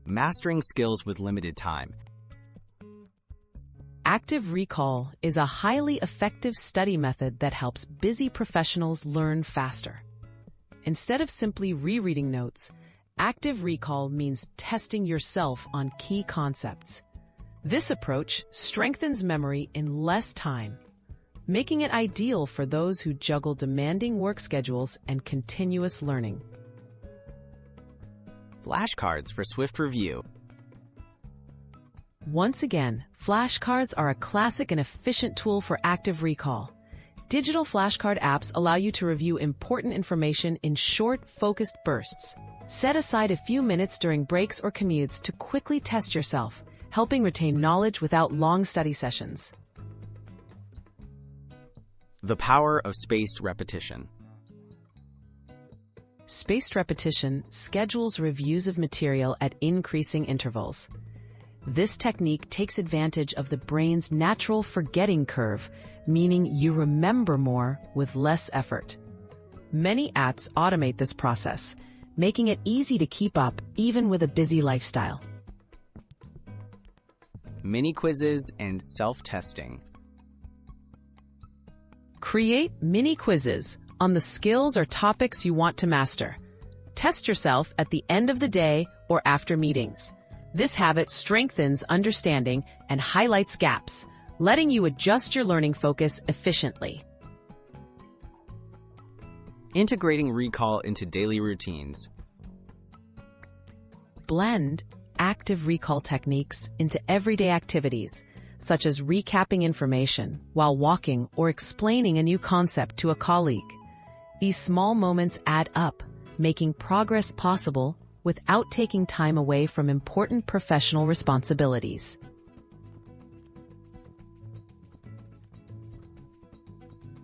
mastering skills with limited time. Active recall is a highly effective study method that helps busy professionals learn faster. Instead of simply rereading notes, active recall means testing yourself on key concepts. This approach strengthens memory in less time, making it ideal for those who juggle demanding work schedules and continuous learning. Flashcards for swift review. Once again, flashcards are a classic and efficient tool for active recall. Digital flashcard apps allow you to review important information in short, focused bursts. Set aside a few minutes during breaks or commutes to quickly test yourself, helping retain knowledge without long study sessions. The power of spaced repetition. Spaced repetition schedules reviews of material at increasing intervals. This technique takes advantage of the brain's natural forgetting curve, meaning you remember more with less effort. Many apps automate this process, making it easy to keep up even with a busy lifestyle. Mini quizzes and self-testing. Create mini quizzes on the skills or topics you want to master. Test yourself at the end of the day or after meetings. This habit strengthens understanding and highlights gaps, letting you adjust your learning focus efficiently. Integrating recall into daily routines. Blend active recall techniques into everyday activities, such as recapping information while walking or explaining a new concept to a colleague. These small moments add up, making progress possible without taking time away from important professional responsibilities.